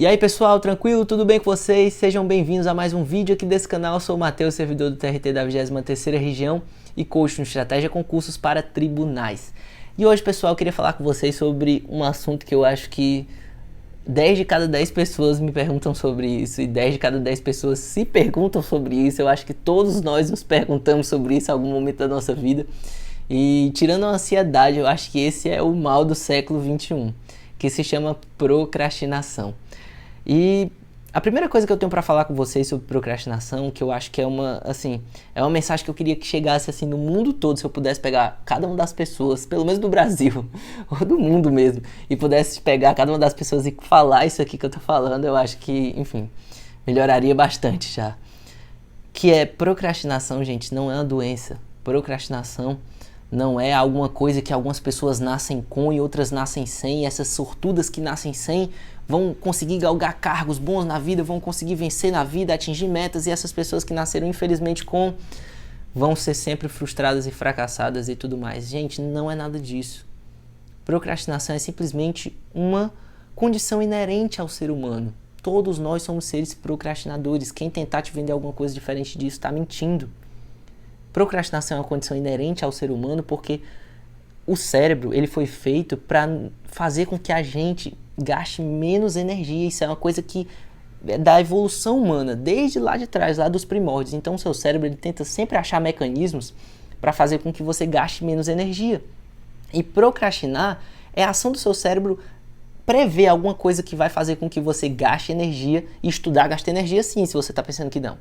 E aí pessoal, tranquilo? Tudo bem com vocês? Sejam bem-vindos a mais um vídeo aqui desse canal. Eu sou o Matheus, servidor do TRT da 23ª Região e coach no Estratégia Concursos para Tribunais. E hoje, pessoal, eu queria falar com vocês sobre um assunto que eu acho que 10 de cada 10 pessoas me perguntam sobre isso e 10 de cada 10 pessoas se perguntam sobre isso. Eu acho que todos nós nos perguntamos sobre isso em algum momento da nossa vida. E tirando a ansiedade, eu acho que esse é o mal do século 21, que se chama procrastinação. E a primeira coisa que eu tenho para falar com vocês sobre procrastinação, que eu acho que é uma mensagem que eu queria que chegasse assim no mundo todo, se eu pudesse pegar cada uma das pessoas, pelo menos do Brasil, ou do mundo mesmo, e pudesse pegar cada uma das pessoas e falar isso aqui que eu tô falando, eu acho que, enfim, melhoraria bastante já. Que é procrastinação, gente, não é uma doença. Procrastinação não é alguma coisa que algumas pessoas nascem com e outras nascem sem. E essas sortudas que nascem sem vão conseguir galgar cargos bons na vida, vão conseguir vencer na vida, atingir metas. E essas pessoas que nasceram infelizmente com vão ser sempre frustradas e fracassadas e tudo mais. Gente, não é nada disso. Procrastinação é simplesmente uma condição inerente ao ser humano. Todos nós somos seres procrastinadores. Quem tentar te vender alguma coisa diferente disso está mentindo. Procrastinação é uma condição inerente ao ser humano porque o cérebro ele foi feito para fazer com que a gente gaste menos energia. Isso é uma coisa que é da evolução humana, desde lá de trás, lá dos primórdios. Então o seu cérebro ele tenta sempre achar mecanismos para fazer com que você gaste menos energia. E procrastinar é a ação do seu cérebro prever alguma coisa que vai fazer com que você gaste energia. E estudar gasta energia sim, se você está pensando que não.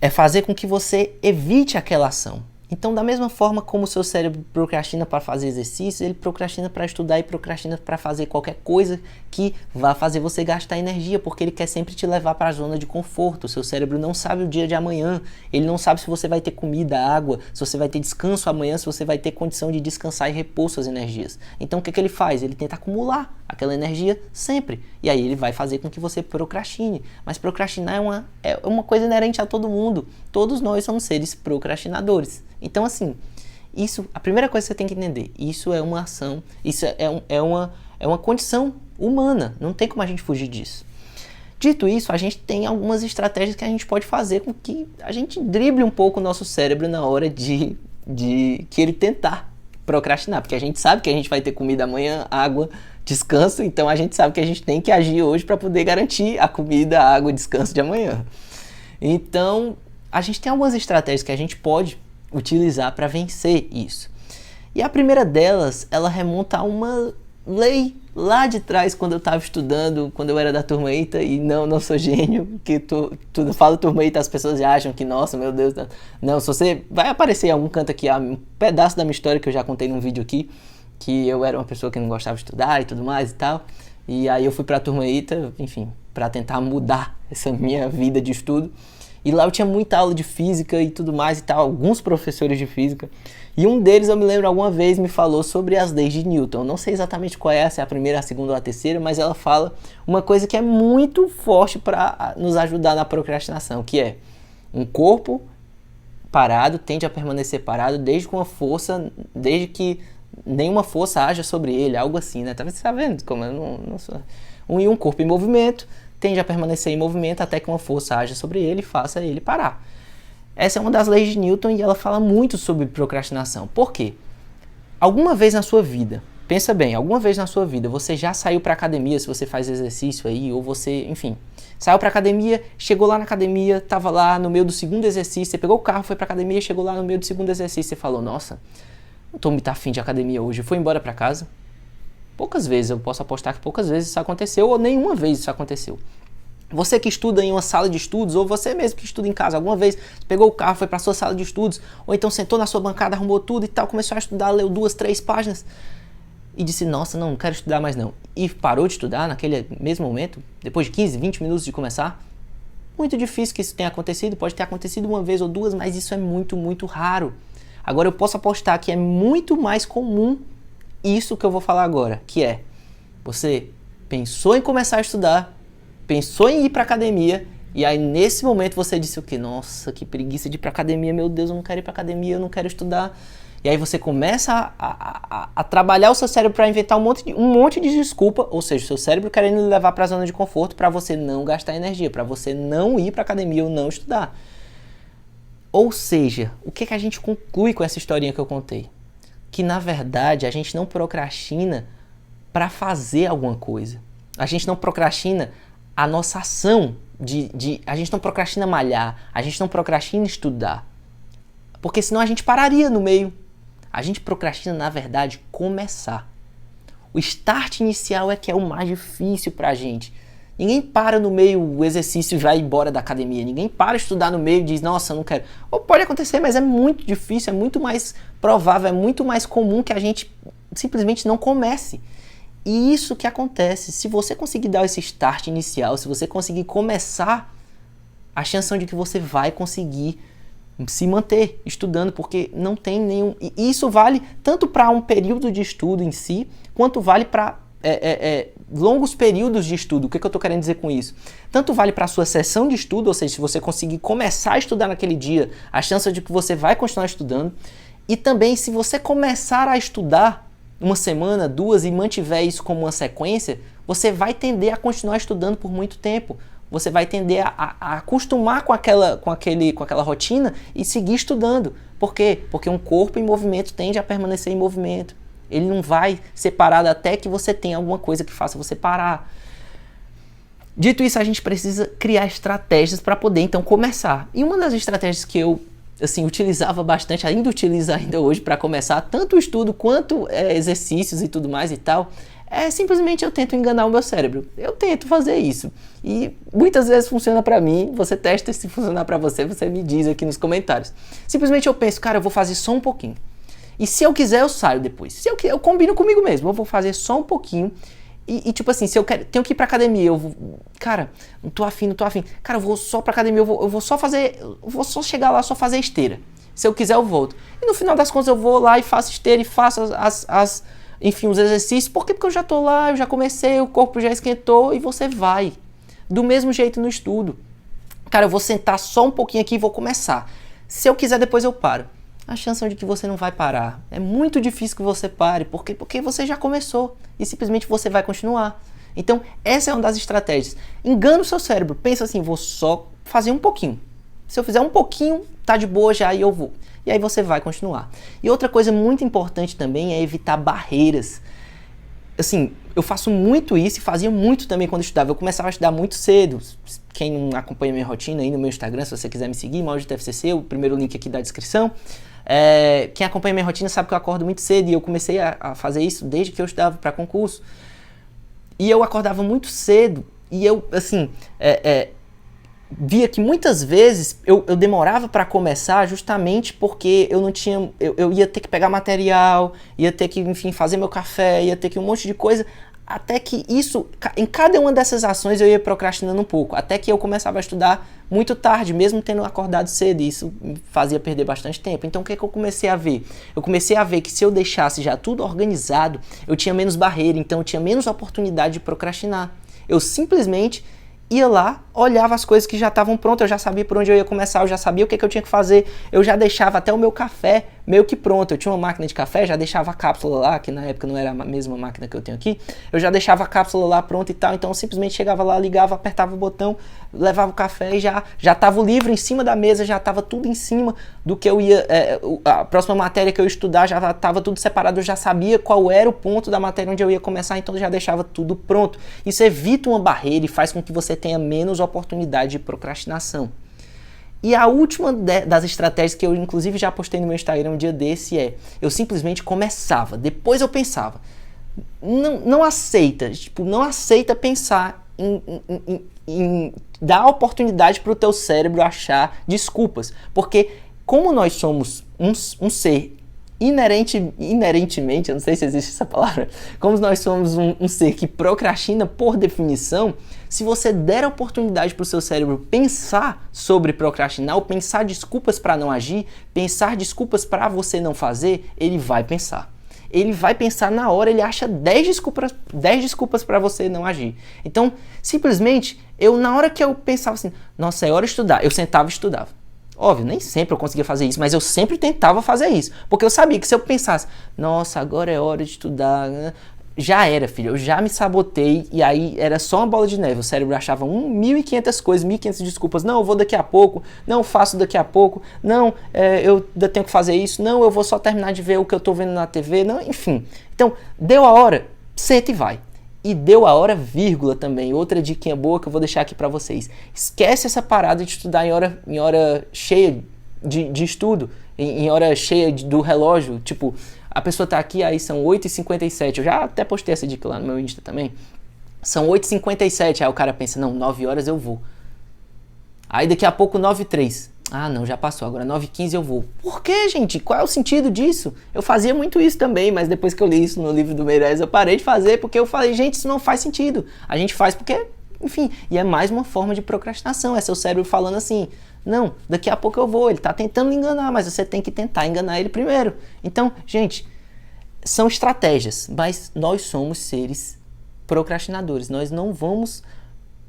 É fazer com que você evite aquela ação. Então, da mesma forma como o seu cérebro procrastina para fazer exercício, ele procrastina para estudar e procrastina para fazer qualquer coisa que vá fazer você gastar energia, porque ele quer sempre te levar para a zona de conforto. O seu cérebro não sabe o dia de amanhã, ele não sabe se você vai ter comida, água, se você vai ter descanso amanhã, se você vai ter condição de descansar e repor suas energias. Então, o que ele faz? Ele tenta acumular aquela energia sempre. E aí ele vai fazer com que você procrastine. Mas procrastinar é uma coisa inerente a todo mundo. Todos nós somos seres procrastinadores. Então, assim, a primeira coisa que você tem que entender, isso é uma ação, isso é uma condição humana, não tem como a gente fugir disso. Dito isso, a gente tem algumas estratégias que a gente pode fazer com que a gente drible um pouco o nosso cérebro na hora de que ele tentar procrastinar, porque a gente sabe que a gente vai ter comida amanhã, água, descanso, então a gente sabe que a gente tem que agir hoje para poder garantir a comida, a água e descanso de amanhã. Então, a gente tem algumas estratégias que a gente pode utilizar para vencer isso. E a primeira delas, ela remonta a uma lei lá de trás, quando eu estava estudando, quando eu era da turma EITA, e não sou gênio, que tudo falo turma EITA, as pessoas já acham que, nossa, meu Deus, não, se você vai aparecer em algum canto aqui, um pedaço da minha história que eu já contei num vídeo aqui, que eu era uma pessoa que não gostava de estudar e tudo mais e tal, e aí eu fui para a turma EITA, enfim, para tentar mudar essa minha vida de estudo. E lá eu tinha muita aula de física e tudo mais e tal, alguns professores de física. E um deles, eu me lembro, alguma vez me falou sobre as leis de Newton. Eu não sei exatamente qual é, se é a primeira, a segunda ou a terceira, mas ela fala uma coisa que é muito forte para nos ajudar na procrastinação, que é um corpo parado tende a permanecer parado desde que nenhuma força haja sobre ele, algo assim, né? Tá vendo como eu não sou... Um corpo em movimento tende a permanecer em movimento até que uma força haja sobre ele e faça ele parar. Essa é uma das leis de Newton e ela fala muito sobre procrastinação. Por quê? Alguma vez na sua vida, pensa bem, alguma vez na sua vida você já saiu para academia, se você faz exercício aí, ou você, enfim, saiu para academia, chegou lá na academia, estava lá no meio do segundo exercício, você pegou o carro, foi para academia, chegou lá no meio do segundo exercício, você falou, nossa, não tô muito afim de academia hoje, foi embora para casa. Poucas vezes, eu posso apostar que poucas vezes isso aconteceu, ou nenhuma vez isso aconteceu. Você que estuda em uma sala de estudos, ou você mesmo que estuda em casa, alguma vez pegou o carro, foi para a sua sala de estudos, ou então sentou na sua bancada, arrumou tudo e tal, começou a estudar, leu 2, 3 páginas e disse, nossa, não quero estudar mais não. E parou de estudar naquele mesmo momento, depois de 15, 20 minutos de começar. Muito difícil que isso tenha acontecido, pode ter acontecido uma vez ou duas, mas isso é muito, muito raro. Agora eu posso apostar que é muito mais comum isso que eu vou falar agora, que é, você pensou em começar a estudar, pensou em ir para academia, e aí nesse momento você disse o quê? Nossa, que preguiça de ir para academia, meu Deus, eu não quero ir para academia, eu não quero estudar. E aí você começa a trabalhar o seu cérebro para inventar um monte de desculpa, ou seja, o seu cérebro querendo lhe levar para a zona de conforto para você não gastar energia, para você não ir para academia ou não estudar. Ou seja, o que a gente conclui com essa historinha que eu contei? Que na verdade a gente não procrastina para fazer alguma coisa. A gente não procrastina a nossa ação, a gente não procrastina malhar, a gente não procrastina estudar. Porque senão a gente pararia no meio. A gente procrastina, na verdade, começar. O start inicial é que é o mais difícil pra gente. Ninguém para no meio o exercício e vai embora da academia. Ninguém para estudar no meio e diz, nossa, eu não quero. Ou pode acontecer, mas é muito difícil, é muito mais provável, é muito mais comum que a gente simplesmente não comece. E isso que acontece. Se você conseguir dar esse start inicial, se você conseguir começar, a chance de que você vai conseguir se manter estudando, porque não tem nenhum... E isso vale tanto para um período de estudo em si, quanto vale para longos períodos de estudo. O que eu estou querendo dizer com isso? Tanto vale para a sua sessão de estudo, ou seja, se você conseguir começar a estudar naquele dia, a chance de que você vai continuar estudando. E também, se você começar a estudar uma semana, duas, e mantiver isso como uma sequência, você vai tender a continuar estudando por muito tempo. Você vai tender a acostumar com aquela rotina e seguir estudando. Por quê? Porque um corpo em movimento tende a permanecer em movimento. Ele não vai ser parado até que você tenha alguma coisa que faça você parar. Dito isso, a gente precisa criar estratégias para poder então começar. E uma das estratégias que eu utilizava bastante, ainda utilizo ainda hoje para começar, tanto o estudo quanto exercícios e tudo mais e tal, simplesmente eu tento enganar o meu cérebro. Eu tento fazer isso. E muitas vezes funciona pra mim. Você testa, se funcionar pra você, você me diz aqui nos comentários. Simplesmente eu penso, cara, eu vou fazer só um pouquinho. E se eu quiser, eu saio depois. Se eu combino comigo mesmo, eu vou fazer só um pouquinho. E tipo assim, se eu tenho que ir pra academia, eu vou, cara, não tô afim. Cara, eu vou só pra academia, eu vou só chegar lá, só fazer esteira. Se eu quiser, eu volto. E no final das contas, eu vou lá e faço esteira e faço enfim, os exercícios. Por quê? Porque eu já tô lá, eu já comecei, o corpo já esquentou e você vai. Do mesmo jeito no estudo. Cara, eu vou sentar só um pouquinho aqui e vou começar. Se eu quiser, depois eu paro. A chance de que você não vai parar. É muito difícil que você pare. Por quê? Porque você já começou. E simplesmente você vai continuar. Então, essa é uma das estratégias. Engana o seu cérebro. Pensa assim, vou só fazer um pouquinho. Se eu fizer um pouquinho, tá de boa já e eu vou. E aí você vai continuar. E outra coisa muito importante também é evitar barreiras. Assim, eu faço muito isso e fazia muito também quando estudava. Eu começava a estudar muito cedo. Quem não acompanha minha rotina aí no meu Instagram, se você quiser me seguir, Mauro de TFCC, o primeiro link aqui da descrição. Quem acompanha minha rotina sabe que eu acordo muito cedo e eu comecei a fazer isso desde que eu estudava para concurso. E eu acordava muito cedo e eu, assim, via que muitas vezes eu demorava para começar justamente porque eu não tinha, eu ia ter que pegar material, ia ter que, enfim, fazer meu café, ia ter que um monte de coisa, até que isso, em cada uma dessas ações eu ia procrastinando um pouco, até que eu começava a estudar muito tarde, mesmo tendo acordado cedo, e isso me fazia perder bastante tempo. Então o que eu comecei a ver? Eu comecei a ver que se eu deixasse já tudo organizado, eu tinha menos barreira, então eu tinha menos oportunidade de procrastinar. Eu simplesmente ia lá, olhava as coisas que já estavam prontas, eu já sabia por onde eu ia começar, eu já sabia o que eu tinha que fazer, eu já deixava até o meu café meio que pronto. Eu tinha uma máquina de café, já deixava a cápsula lá, que na época não era a mesma máquina que eu tenho aqui, eu já deixava a cápsula lá pronta e tal, então eu simplesmente chegava lá, ligava, apertava o botão, levava o café e já estava o livro em cima da mesa, já estava tudo em cima do que eu ia, a próxima matéria que eu ia estudar já estava tudo separado, eu já sabia qual era o ponto da matéria onde eu ia começar, então eu já deixava tudo pronto. Isso evita uma barreira e faz com que você tenha menos oportunidade de procrastinação. E a última das estratégias que eu inclusive já postei no meu Instagram um dia desse eu simplesmente começava, depois eu pensava. Não aceita pensar em dar oportunidade para o teu cérebro achar desculpas, porque como nós somos um ser inerentemente, eu não sei se existe essa palavra, como nós somos um ser que procrastina por definição, se você der a oportunidade para o seu cérebro pensar sobre procrastinar, ou pensar desculpas para não agir, pensar desculpas para você não fazer, ele vai pensar. Ele vai pensar na hora, ele acha 10 desculpas para você não agir. Então, simplesmente, na hora que eu pensava assim, nossa, é hora de estudar, eu sentava e estudava. Óbvio, nem sempre eu conseguia fazer isso, mas eu sempre tentava fazer isso. Porque eu sabia que se eu pensasse, nossa, agora é hora de estudar, né? Já era, filho, eu já me sabotei e aí era só uma bola de neve. O cérebro achava 1.500 coisas, 1.500 desculpas. Não, eu vou daqui a pouco, não, faço daqui a pouco, não, eu ainda tenho que fazer isso, não, eu vou só terminar de ver o que eu tô vendo na TV, não, enfim. Então, deu a hora, senta e vai. E deu a hora, vírgula também. Outra diquinha boa que eu vou deixar aqui pra vocês. Esquece essa parada de estudar em hora cheia de estudo, em hora cheia do relógio, tipo... A pessoa tá aqui, aí são 8h57, eu já até postei essa dica lá no meu Insta também. São 8h57, aí o cara pensa, não, 9 horas eu vou. Aí daqui a pouco 9h03. Ah, não, já passou, agora 9h15 eu vou. Por quê, gente? Qual é o sentido disso? Eu fazia muito isso também, mas depois que eu li isso no livro do Meirelles, eu parei de fazer porque eu falei, gente, isso não faz sentido. A gente faz porque, enfim, e é mais uma forma de procrastinação, é seu cérebro falando assim... Não, daqui a pouco eu vou, ele tá tentando me enganar, mas você tem que tentar enganar ele primeiro. Então, gente, são estratégias, mas nós somos seres procrastinadores. Nós não vamos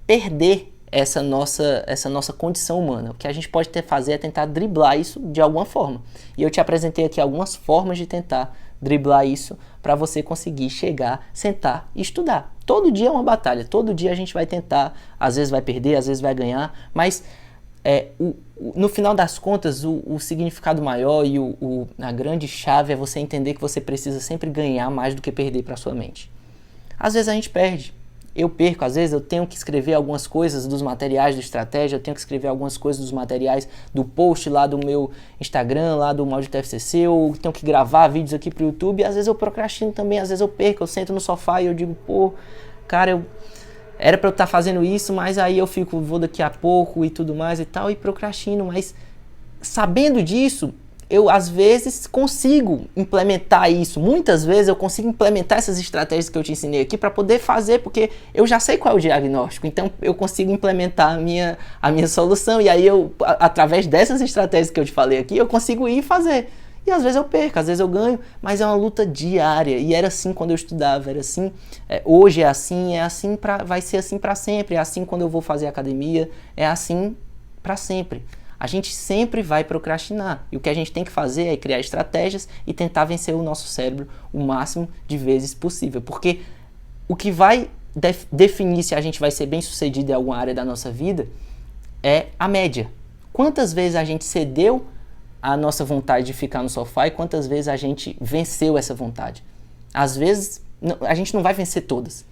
perder essa nossa condição humana. O que a gente pode fazer é tentar driblar isso de alguma forma. E eu te apresentei aqui algumas formas de tentar driblar isso para você conseguir chegar, sentar e estudar. Todo dia é uma batalha, todo dia a gente vai tentar, às vezes vai perder, às vezes vai ganhar, mas... no final das contas, o significado maior e a grande chave é você entender que você precisa sempre ganhar mais do que perder para sua mente. Às vezes a gente perde, eu perco, às vezes eu tenho que escrever algumas coisas dos materiais do Estratégia, eu tenho que escrever algumas coisas dos materiais do post lá do meu Instagram, lá do Molde TFCC, eu tenho que gravar vídeos aqui pro YouTube, e às vezes eu procrastino também, às vezes eu perco, eu sento no sofá e eu digo, pô, cara, era pra eu estar fazendo isso, mas aí eu vou daqui a pouco e tudo mais e tal, e procrastino. Mas sabendo disso, eu às vezes consigo implementar isso. Muitas vezes eu consigo implementar essas estratégias que eu te ensinei aqui para poder fazer, porque eu já sei qual é o diagnóstico. Então eu consigo implementar a minha solução. E aí através dessas estratégias que eu te falei aqui, eu consigo ir e fazer. E às vezes eu perco, às vezes eu ganho, mas é uma luta diária. E era assim quando eu estudava, era assim, hoje é assim, vai ser assim para sempre. É assim quando eu vou fazer academia, é assim para sempre. A gente sempre vai procrastinar. E o que a gente tem que fazer é criar estratégias e tentar vencer o nosso cérebro o máximo de vezes possível. Porque o que vai definir se a gente vai ser bem sucedido em alguma área da nossa vida é a média. Quantas vezes a gente cedeu a nossa vontade de ficar no sofá e quantas vezes a gente venceu essa vontade. Às vezes, a gente não vai vencer todas.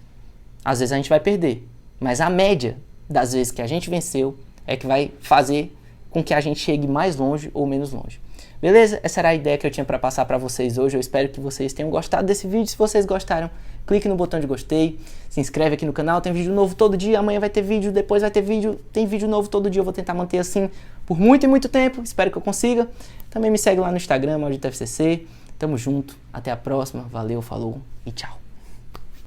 Às vezes a gente vai perder. Mas a média das vezes que a gente venceu é que vai fazer com que a gente chegue mais longe ou menos longe. Beleza? Essa era a ideia que eu tinha para passar para vocês hoje. Eu espero que vocês tenham gostado desse vídeo. Se vocês gostaram, clique no botão de gostei, se inscreve aqui no canal, tem vídeo novo todo dia, amanhã vai ter vídeo, depois vai ter vídeo, tem vídeo novo todo dia, eu vou tentar manter assim por muito e muito tempo, espero que eu consiga. Também me segue lá no Instagram, Molde TFCC. Tamo junto, até a próxima, valeu, falou e tchau.